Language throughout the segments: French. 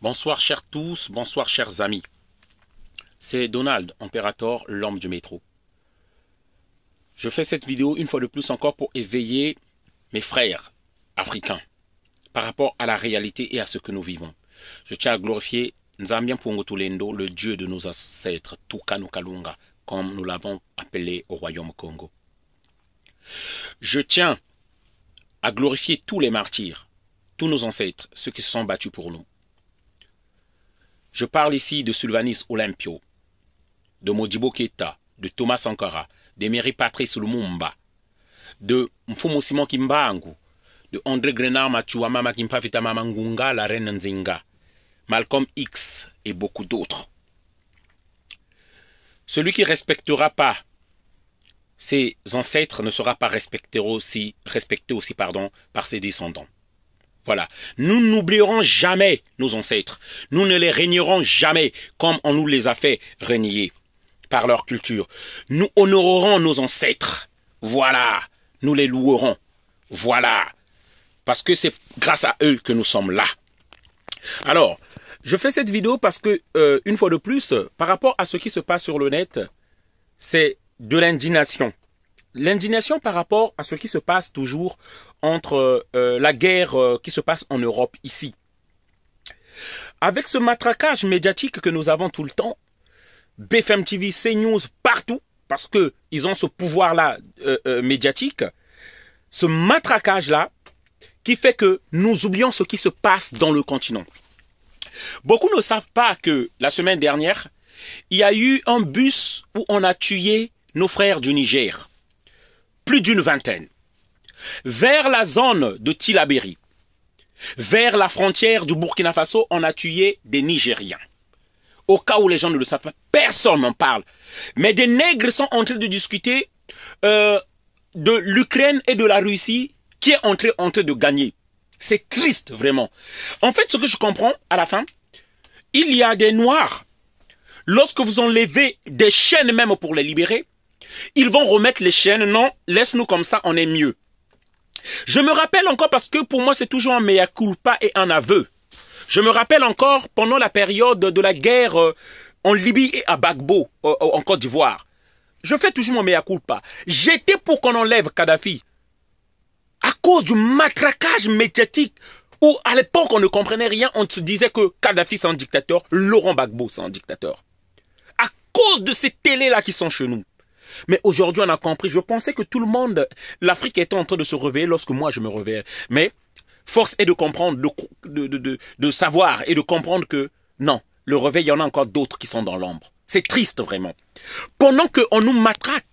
Bonsoir chers tous, bonsoir chers amis. C'est Donald, Imperator, l'homme du métro. Je fais cette vidéo une fois de plus encore pour éveiller mes frères africains par rapport à la réalité et à ce que nous vivons. Je tiens à glorifier Nzambian Pungotulendo, le Dieu de nos ancêtres, Tukanu Kalunga, comme nous l'avons appelé au royaume Congo. Je tiens à glorifier tous les martyrs, tous nos ancêtres, ceux qui se sont battus pour nous. Je parle ici de Sylvanus Olympio, de Modibo Keïta, de Thomas Sankara, de Mary Patrice Lumumba, de Mfumu Simon Kimbangu, de André Grenard Machua Mama Kimpavita Mamangunga, la reine Nzinga, Malcolm X et beaucoup d'autres. Celui qui ne respectera pas ses ancêtres ne sera pas respecté aussi par ses descendants. Voilà. Nous n'oublierons jamais nos ancêtres. Nous ne les régnerons jamais comme on nous les a fait régner par leur culture. Nous honorerons nos ancêtres. Voilà. Nous les louerons. Voilà. Parce que c'est grâce à eux que nous sommes là. Alors, je fais cette vidéo parce que, une fois de plus, par rapport à ce qui se passe sur le net, c'est de l'indignation. L'indignation par rapport à ce qui se passe toujours entre la guerre qui se passe en Europe ici. Avec ce matraquage médiatique que nous avons tout le temps, BFM TV, CNews, partout, parce que ils ont ce pouvoir-là médiatique, ce matraquage-là qui fait que nous oublions ce qui se passe dans le continent. Beaucoup ne savent pas que la semaine dernière, il y a eu un bus où on a tué nos frères du Niger. Plus d'une vingtaine. Vers la zone de Tillabéri, vers la frontière du Burkina Faso, on a tué des Nigériens. Au cas où les gens ne le savent pas, personne n'en parle. Mais des nègres sont en train de discuter de l'Ukraine et de la Russie qui est en train de gagner. C'est triste, vraiment. En fait, ce que je comprends, à la fin, il y a des Noirs. Lorsque vous enlevez des chaînes même pour les libérer, ils vont remettre les chaînes. Non, laisse-nous comme ça, on est mieux. Je me rappelle encore parce que pour moi, c'est toujours un mea culpa et un aveu. Je me rappelle encore pendant la période de la guerre en Libye et à Gbagbo, en Côte d'Ivoire. Je fais toujours mon mea culpa. J'étais pour qu'on enlève Kadhafi. À cause du matraquage médiatique où à l'époque on ne comprenait rien, on se disait que Kadhafi c'est un dictateur, Laurent Gbagbo c'est un dictateur. À cause de ces télés-là qui sont chez nous. Mais aujourd'hui, on a compris. Je pensais que tout le monde, l'Afrique était en train de se réveiller lorsque moi, je me réveillais. Mais force est de comprendre, de savoir et de comprendre que non, le réveil, il y en a encore d'autres qui sont dans l'ombre. C'est triste, vraiment. Pendant qu'on nous matraque,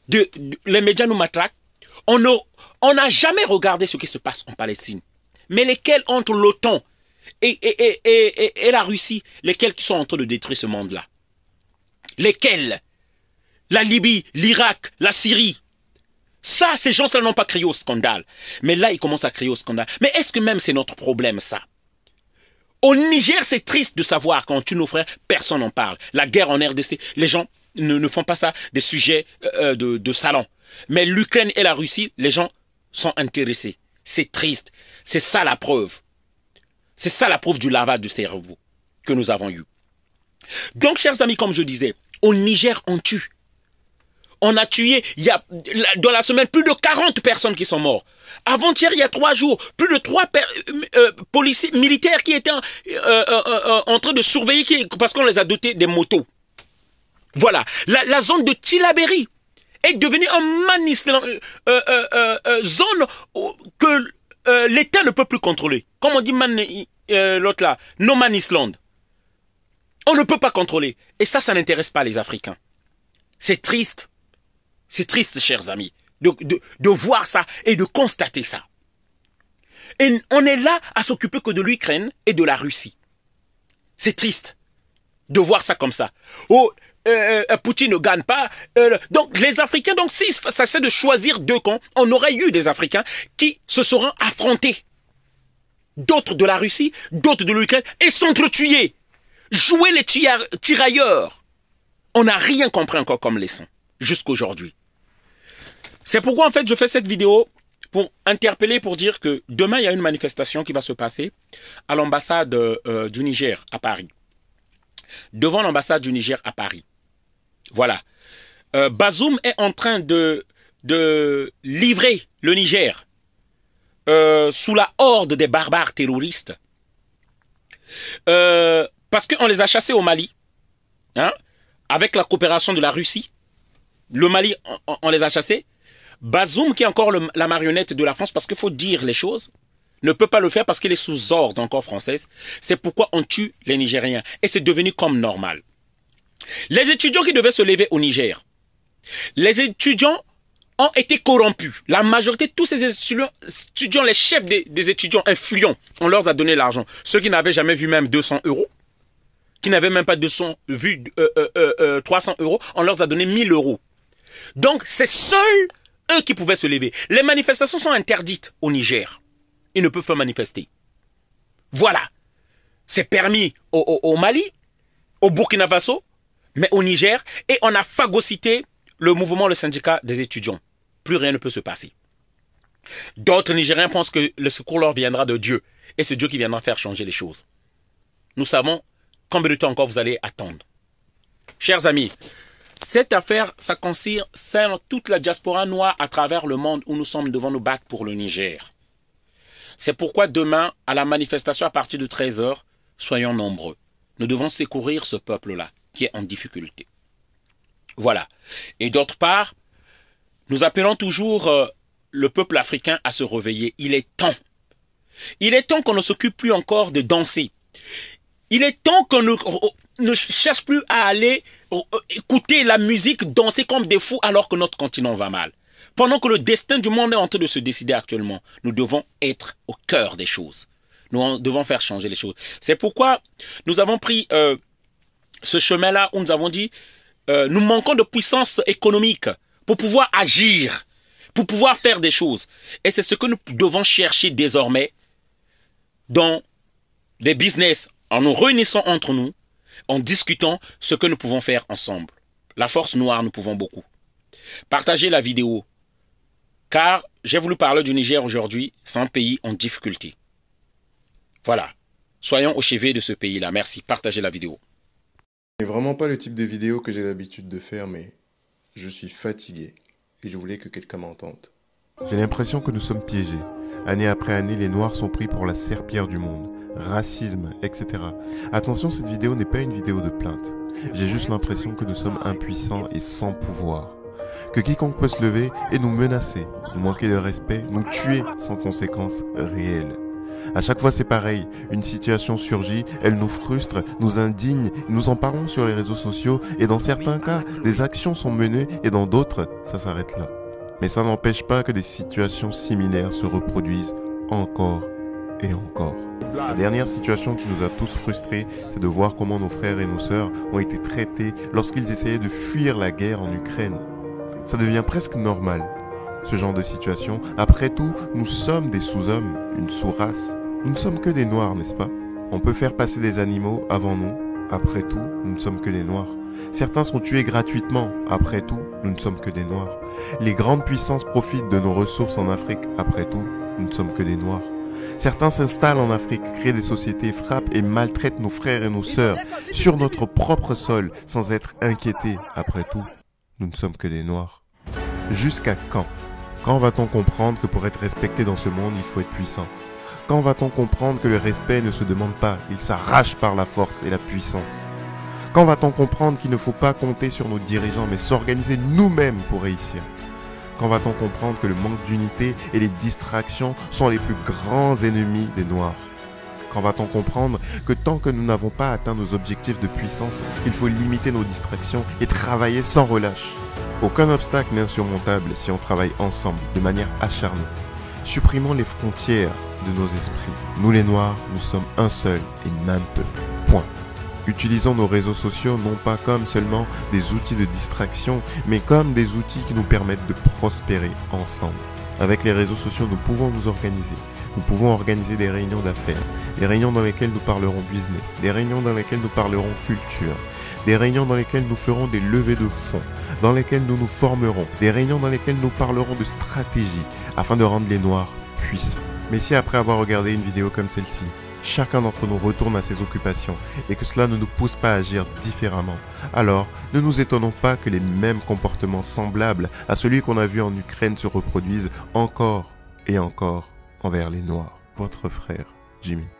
les médias nous matraquent, on n'a jamais regardé ce qui se passe en Palestine. Mais lesquels entre l'OTAN et la Russie, lesquels qui sont en train de détruire ce monde-là? Lesquels? La Libye, l'Irak, la Syrie. Ça, ces gens-là n'ont pas crié au scandale. Mais là, ils commencent à crier au scandale. Mais est-ce que même c'est notre problème, ça? Au Niger, c'est triste de savoir quand tu nos frères, personne n'en parle. La guerre en RDC, les gens ne font pas ça des sujets de salon. Mais l'Ukraine et la Russie, les gens sont intéressés. C'est triste. C'est ça la preuve. C'est ça la preuve du lavage du cerveau que nous avons eu. Donc, chers amis, comme je disais, au Niger, on tue. On a tué, il y a, dans la semaine, plus de 40 personnes qui sont mortes. Avant-hier, il y a 3 jours, plus de 3 policiers, militaires qui étaient en train de surveiller parce qu'on les a dotés des motos. Voilà. La zone de Tillabéri est devenue zone que l'État ne peut plus contrôler. Comme on dit l'autre là, no man's land. On ne peut pas contrôler. Et ça n'intéresse pas les Africains. C'est triste. C'est triste, chers amis, de voir ça et de constater ça. Et on est là à s'occuper que de l'Ukraine et de la Russie. C'est triste de voir ça comme ça. Oh, Poutine ne gagne pas. Donc, les Africains, donc, si ça c'est de choisir 2 camps, on aurait eu des Africains qui se seront affrontés. D'autres de la Russie, d'autres de l'Ukraine, et s'entretuer. Jouer les tirailleurs. On n'a rien compris encore comme leçon, jusqu'aujourd'hui. C'est pourquoi, en fait, je fais cette vidéo pour interpeller, pour dire que demain, il y a une manifestation qui va se passer à l'ambassade du Niger à Paris. Devant l'ambassade du Niger à Paris. Voilà. Bazoum est en train de livrer le Niger sous la horde des barbares terroristes. Parce qu'on les a chassés au Mali, hein, avec la coopération de la Russie. Le Mali, on les a chassés. Bazoum, qui est encore la marionnette de la France, parce qu'il faut dire les choses, ne peut pas le faire parce qu'il est sous ordre encore française. C'est pourquoi on tue les Nigériens. Et c'est devenu comme normal. Les étudiants qui devaient se lever au Niger, les étudiants ont été corrompus. La majorité de tous ces étudiants, les chefs des étudiants influents, on leur a donné l'argent. Ceux qui n'avaient jamais vu même 200 euros, qui n'avaient même pas vu 300 euros, on leur a donné 1000 euros. Donc, c'est seuls eux qui pouvaient se lever. Les manifestations sont interdites au Niger. Ils ne peuvent pas manifester. Voilà. C'est permis au Mali, au Burkina Faso, mais au Niger, et on a phagocyté le mouvement, le syndicat des étudiants. Plus rien ne peut se passer. D'autres Nigériens pensent que le secours leur viendra de Dieu, et c'est Dieu qui viendra faire changer les choses. Nous savons combien de temps encore vous allez attendre. Chers amis, cette affaire, ça concerne toute la diaspora noire à travers le monde où nous sommes devant nous battre pour le Niger. C'est pourquoi demain, à la manifestation à partir de 13 h, soyons nombreux. Nous devons secourir ce peuple-là qui est en difficulté. Voilà. Et d'autre part, nous appelons toujours le peuple africain à se réveiller. Il est temps. Il est temps qu'on ne s'occupe plus encore de danser. Il est temps qu'on ne cherche plus à aller écouter la musique, danser comme des fous alors que notre continent va mal. Pendant que le destin du monde est en train de se décider actuellement, nous devons être au cœur des choses. Nous devons faire changer les choses. C'est pourquoi nous avons pris ce chemin-là où nous avons dit nous manquons de puissance économique pour pouvoir agir, pour pouvoir faire des choses. Et c'est ce que nous devons chercher désormais dans des business, en nous réunissant entre nous, en discutant ce que nous pouvons faire ensemble. La force noire, nous pouvons beaucoup. Partagez la vidéo, car j'ai voulu parler du Niger aujourd'hui, c'est un pays en difficulté. Voilà, soyons au chevet de ce pays-là. Merci, partagez la vidéo. C'est vraiment pas le type de vidéo que j'ai l'habitude de faire, mais je suis fatigué et je voulais que quelqu'un m'entende. J'ai l'impression que nous sommes piégés. Année après année, les Noirs sont pris pour la serpillière du monde. Racisme, etc. Attention, cette vidéo n'est pas une vidéo de plainte. J'ai juste l'impression que nous sommes impuissants et sans pouvoir. Que quiconque peut se lever et nous menacer, nous manquer de respect, nous tuer sans conséquences réelles. À chaque fois c'est pareil, une situation surgit, elle nous frustre, nous indigne, nous en parlons sur les réseaux sociaux et dans certains cas, des actions sont menées et dans d'autres, ça s'arrête là. Mais ça n'empêche pas que des situations similaires se reproduisent encore et encore. La dernière situation qui nous a tous frustrés, c'est de voir comment nos frères et nos sœurs ont été traités lorsqu'ils essayaient de fuir la guerre en Ukraine. Ça devient presque normal, ce genre de situation. Après tout, nous sommes des sous-hommes, une sous-race. Nous ne sommes que des noirs, n'est-ce pas? On peut faire passer des animaux avant nous. Après tout, nous ne sommes que des noirs. Certains sont tués gratuitement. Après tout, nous ne sommes que des noirs. Les grandes puissances profitent de nos ressources en Afrique. Après tout, nous ne sommes que des noirs. Certains s'installent en Afrique, créent des sociétés, frappent et maltraitent nos frères et nos sœurs sur notre propre sol sans être inquiétés. Après tout, nous ne sommes que des noirs. Jusqu'à quand? Quand va-t-on comprendre que pour être respecté dans ce monde, il faut être puissant? Quand va-t-on comprendre que le respect ne se demande pas, il s'arrache par la force et la puissance? Quand va-t-on comprendre qu'il ne faut pas compter sur nos dirigeants, mais s'organiser nous-mêmes pour réussir? Quand va-t-on comprendre que le manque d'unité et les distractions sont les plus grands ennemis des Noirs? Quand va-t-on comprendre que tant que nous n'avons pas atteint nos objectifs de puissance, il faut limiter nos distractions et travailler sans relâche? Aucun obstacle n'est insurmontable si on travaille ensemble, de manière acharnée. Supprimons les frontières de nos esprits. Nous les Noirs, nous sommes un seul et même peuple. Point. Utilisons nos réseaux sociaux non pas comme seulement des outils de distraction, mais comme des outils qui nous permettent de prospérer ensemble. Avec les réseaux sociaux, nous pouvons nous organiser. Nous pouvons organiser des réunions d'affaires, des réunions dans lesquelles nous parlerons business, des réunions dans lesquelles nous parlerons culture, des réunions dans lesquelles nous ferons des levées de fonds, dans lesquelles nous nous formerons, des réunions dans lesquelles nous parlerons de stratégie afin de rendre les Noirs puissants. Mais si après avoir regardé une vidéo comme celle-ci, chacun d'entre nous retourne à ses occupations et que cela ne nous pousse pas à agir différemment, alors ne nous étonnons pas que les mêmes comportements semblables à celui qu'on a vu en Ukraine se reproduisent encore et encore envers les Noirs. Votre frère, Jimmy.